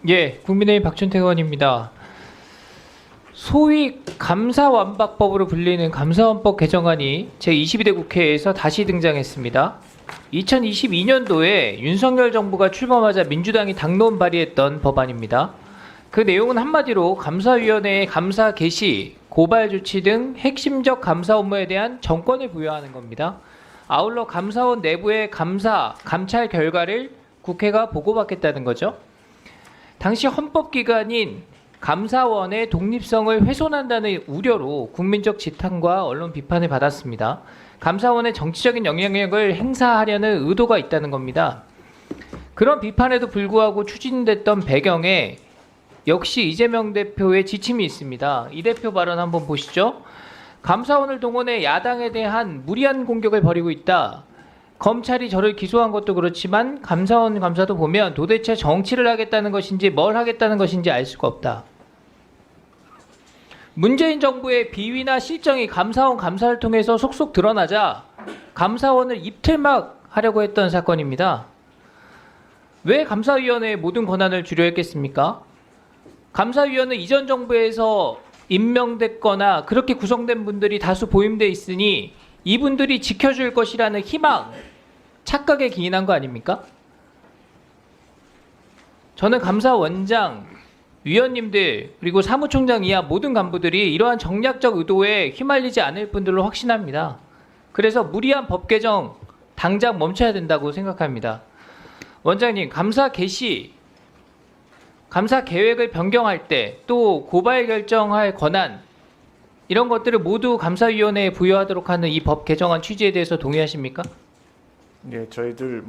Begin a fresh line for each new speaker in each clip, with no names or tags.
예, 국민의힘 박준택 의원입니다. 소위 감사완박법으로 불리는 감사원법 개정안이 제22대 국회에서 다시 등장했습니다. 2022년도에 윤석열 정부가 출범하자 민주당이 당론 발의했던 법안입니다. 그 내용은 한마디로 감사위원회의 감사 개시, 고발 조치 등 핵심적 감사 업무에 대한 정권을 부여하는 겁니다. 아울러 감사원 내부의 감찰 결과를 국회가 보고받겠다는 거죠. 당시 헌법기관인 감사원의 독립성을 훼손한다는 우려로 국민적 지탄과 언론 비판을 받았습니다. 감사원의 정치적인 영향력을 행사하려는 의도가 있다는 겁니다. 그런 비판에도 불구하고 추진됐던 배경에 역시 이재명 대표의 지침이 있습니다. 이 대표 발언 한번 보시죠. 감사원을 동원해 야당에 대한 무리한 공격을 벌이고 있다. 검찰이 저를 기소한 것도 그렇지만 감사원 감사도 보면 도대체 정치를 하겠다는 것인지 뭘 하겠다는 것인지 알 수가 없다. 문재인 정부의 비위나 실정이 감사원 감사를 통해서 속속 드러나자 감사원을 입틀막 하려고 했던 사건입니다. 왜 감사위원회의 모든 권한을 주려 했겠습니까? 감사위원회 이전 정부에서 임명됐거나 그렇게 구성된 분들이 다수 보임돼 있으니 이분들이 지켜줄 것이라는 희망, 착각에 기인한 거 아닙니까? 저는 감사원장, 위원님들 그리고 사무총장 이하 모든 간부들이 이러한 정략적 의도에 휘말리지 않을 분들로 확신합니다. 그래서 무리한 법 개정 당장 멈춰야 된다고 생각합니다. 원장님, 감사 개시, 감사 계획을 변경할 때 또 고발 결정할 권한 이런 것들을 모두 감사위원회에 부여하도록 하는 이 법 개정안 취지에 대해서 동의하십니까?
네, 저희들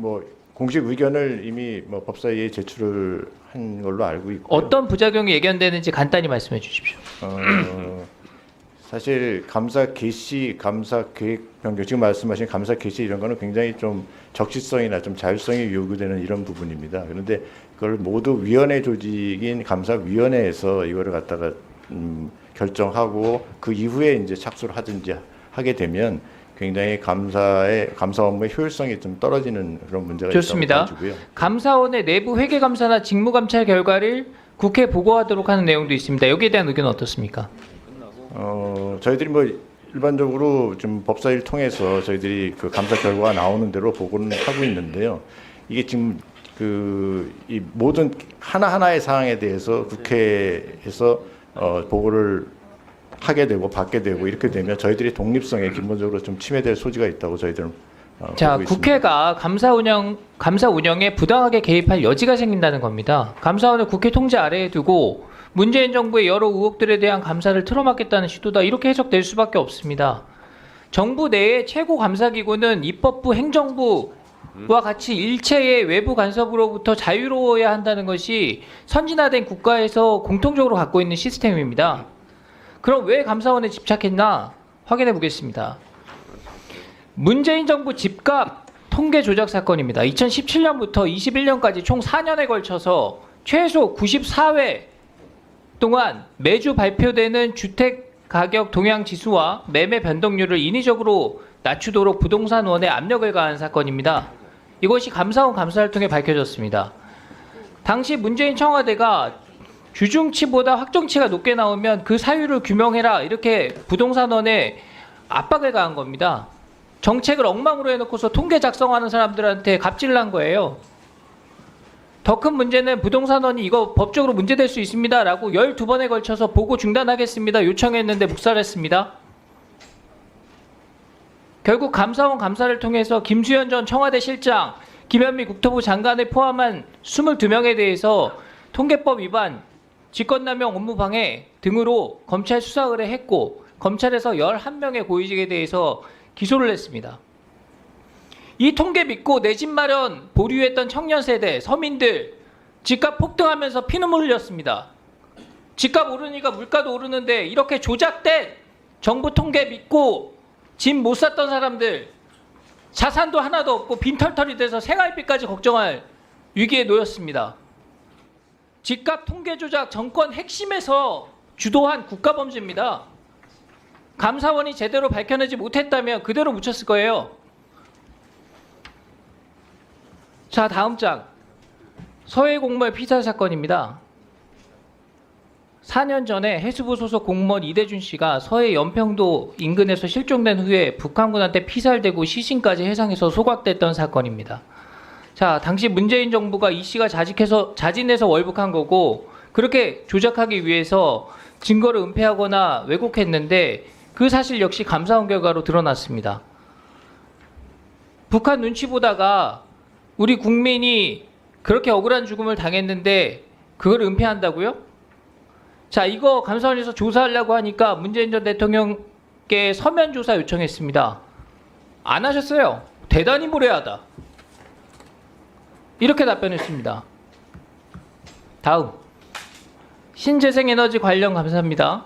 공식 의견을 이미 법사위에 제출을 한 걸로 알고 있고
어떤 부작용이 예견되는지 간단히 말씀해 주십시오.
사실 감사 개시, 감사 계획 변경 지금 말씀하신 감사 개시 이런 거는 굉장히 좀 적시성이나 좀 자율성이 요구되는 이런 부분입니다. 그런데 그걸 모두 위원회 조직인 감사위원회에서 이거를 갖다가 결정하고 그 이후에 이제 착수를 하든지 하게 되면 굉장히 감사 업무의 효율성이 좀 떨어지는 그런 문제가
좋습니다.
있다고 봐지고요.
감사원의 내부 회계 감사나 직무 감찰 결과를 국회에 보고하도록 하는 내용도 있습니다. 여기에 대한 의견은 어떻습니까?
저희들이 일반적으로 좀 법사위를 통해서 저희들이 그 감사 결과가 나오는 대로 보고는 하고 있는데요. 이게 지금 이 모든 하나하나의 사항에 대해서 국회에서 보고를 하게 되고 받게 되고 이렇게 되면 저희들이 독립성에 기본적으로 좀 침해될 소지가 있다고 저희들은
자,
보고 있습니다.
국회가 감사 운영에 부당하게 개입할 여지가 생긴다는 겁니다. 감사원을 국회 통제 아래에 두고 문재인 정부의 여러 의혹들에 대한 감사를 틀어막겠다는 시도다, 이렇게 해석될 수밖에 없습니다. 정부 내의 최고 감사기구는 입법부, 행정부와 같이 일체의 외부 간섭으로부터 자유로워야 한다는 것이 선진화된 국가에서 공통적으로 갖고 있는 시스템입니다. 그럼 왜 감사원에 집착했나 확인해 보겠습니다. 문재인 정부 집값 통계 조작 사건입니다. 2017년부터 21년까지 총 4년에 걸쳐서 최소 94회 동안 매주 발표되는 주택가격 동향 지수와 매매 변동률을 인위적으로 낮추도록 부동산원에 압력을 가한 사건입니다. 이것이 감사원 감사를 통해 밝혀졌습니다. 당시 문재인 청와대가 규중치보다 확정치가 높게 나오면 그 사유를 규명해라, 이렇게 부동산원에 압박을 가한 겁니다. 정책을 엉망으로 해놓고서 통계 작성하는 사람들한테 갑질을 한 거예요. 더 큰 문제는 부동산원이 이거 법적으로 문제될 수 있습니다 라고 12번에 걸쳐서 보고 중단하겠습니다 요청했는데 묵살했습니다. 결국 감사원 감사를 통해서 김수현 전 청와대 실장, 김현미 국토부 장관을 포함한 22명에 대해서 통계법 위반, 직권남용 업무방해 등으로 검찰 수사 의뢰했고 검찰에서 11명의 고위직에 대해서 기소를 했습니다. 이 통계 믿고 내 집 마련 보류했던 청년 세대, 서민들 집값 폭등하면서 피눈물 흘렸습니다. 집값 오르니까 물가도 오르는데 이렇게 조작된 정부 통계 믿고 집 못 샀던 사람들, 자산도 하나도 없고 빈털털이 돼서 생활비까지 걱정할 위기에 놓였습니다. 집값 통계 조작 정권 핵심에서 주도한 국가범죄입니다. 감사원이 제대로 밝혀내지 못했다면 그대로 묻혔을 거예요. 자, 다음 장 서해 공무원 피살 사건입니다. 4년 전에 해수부 소속 공무원 이대준 씨가 서해 연평도 인근에서 실종된 후에 북한군한테 피살되고 시신까지 해상에서 소각됐던 사건입니다. 자, 당시 문재인 정부가 이 씨가 자진해서 월북한 거고 그렇게 조작하기 위해서 증거를 은폐하거나 왜곡했는데 그 사실 역시 감사원 결과로 드러났습니다. 북한 눈치 보다가 우리 국민이 그렇게 억울한 죽음을 당했는데 그걸 은폐한다고요? 자, 이거 감사원에서 조사하려고 하니까 문재인 전 대통령께 서면 조사 요청했습니다. 안 하셨어요. 대단히 무례하다. 이렇게 답변했습니다. 다음. 신재생에너지 관련 감사입니다.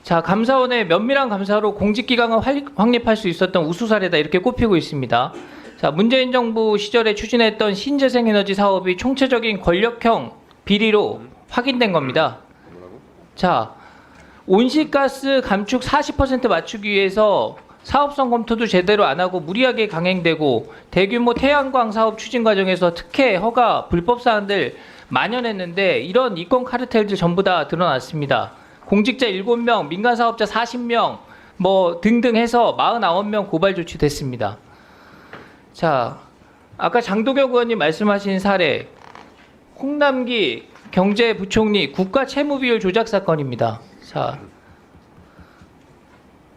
자, 감사원의 면밀한 감사로 공직기강을 확립할 수 있었던 우수 사례다 이렇게 꼽히고 있습니다. 자, 문재인 정부 시절에 추진했던 신재생에너지 사업이 총체적인 권력형 비리로 확인된 겁니다. 자, 온실가스 감축 40% 맞추기 위해서 사업성 검토도 제대로 안 하고 무리하게 강행되고 대규모 태양광 사업 추진 과정에서 특혜, 허가, 불법 사안들 만연했는데 이런 이권 카르텔들 전부 다 드러났습니다. 공직자 7명, 민간 사업자 40명 뭐 등등 해서 49명 고발 조치됐습니다. 자, 아까 장도겸 의원님 말씀하신 사례 홍남기 경제부총리 국가 채무 비율 조작 사건입니다. 자,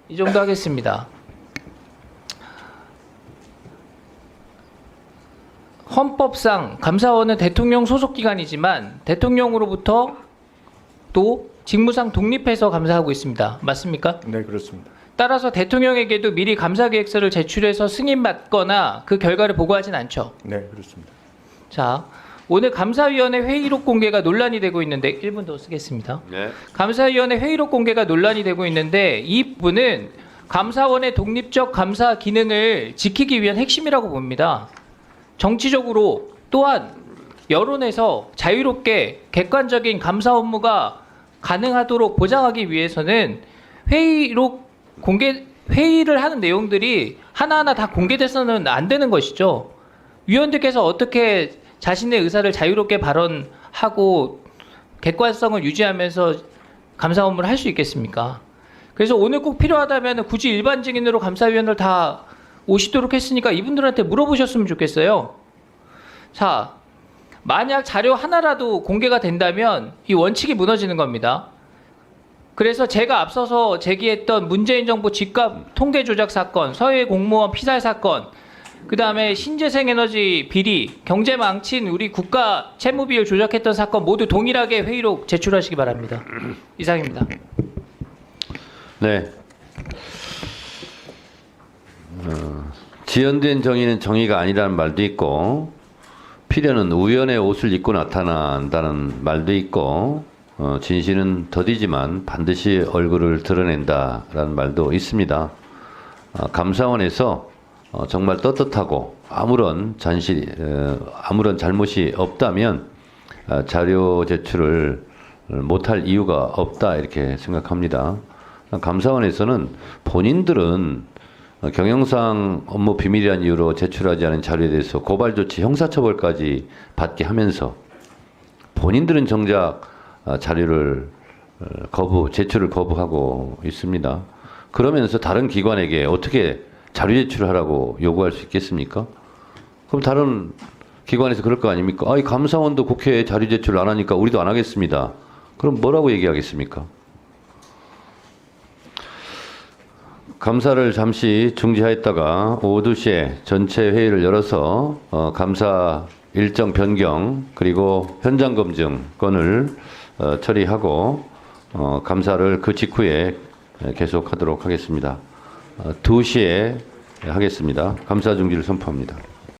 이 정도 하겠습니다. 헌법상 감사원은 대통령 소속 기관이지만 대통령으로부터 또 직무상 독립해서 감사하고 있습니다. 맞습니까?
네, 그렇습니다.
따라서 대통령에게도 미리 감사 계획서를 제출해서 승인받거나 그 결과를 보고하진 않죠.
네, 그렇습니다.
자, 오늘 감사위원회 회의록 공개가 논란이 되고 있는데 1분 더 쓰겠습니다.
네.
감사위원회 회의록 공개가 논란이 되고 있는데 이 부분은 감사원의 독립적 감사 기능을 지키기 위한 핵심이라고 봅니다. 정치적으로 또한 여론에서 자유롭게 객관적인 감사 업무가 가능하도록 보장하기 위해서는 회의를 하는 내용들이 하나하나 다 공개돼서는 안 되는 것이죠. 위원들께서 어떻게 자신의 의사를 자유롭게 발언하고 객관성을 유지하면서 감사 업무를 할 수 있겠습니까? 그래서 오늘 꼭 필요하다면 굳이 일반 증인으로 감사위원들 다 오시도록 했으니까 이분들한테 물어보셨으면 좋겠어요. 자, 만약 자료 하나라도 공개가 된다면 이 원칙이 무너지는 겁니다. 그래서 제가 앞서서 제기했던 문재인 정부 집값 통계 조작 사건, 서해 공무원 피살 사건, 그 다음에 신재생에너지 비리, 경제 망친 우리 국가 채무 비율 조작했던 사건 모두 동일하게 회의록 제출하시기 바랍니다. 이상입니다.
네. 지연된 정의는 정의가 아니라는 말도 있고 필연은 우연의 옷을 입고 나타난다는 말도 있고 진실은 더디지만 반드시 얼굴을 드러낸다라는 말도 있습니다. 감사원에서 정말 떳떳하고 아무런 잘못이 없다면 자료 제출을 못할 이유가 없다 이렇게 생각합니다. 감사원에서는 본인들은 경영상 업무 비밀이라는 이유로 제출하지 않은 자료에 대해서 고발 조치, 형사처벌까지 받게 하면서 본인들은 정작 자료를 제출을 거부하고 있습니다. 그러면서 다른 기관에게 어떻게 자료 제출하라고 요구할 수 있겠습니까? 그럼 다른 기관에서 그럴 거 아닙니까? 이 감사원도 국회에 자료 제출 안 하니까 우리도 안 하겠습니다. 그럼 뭐라고 얘기하겠습니까? 감사를 잠시 중지하였다가 오후 2시에 전체 회의를 열어서 감사 일정 변경 그리고 현장 검증 건을 처리하고 감사를 그 직후에 계속하도록 하겠습니다. 2시에 하겠습니다. 감사 중지를 선포합니다.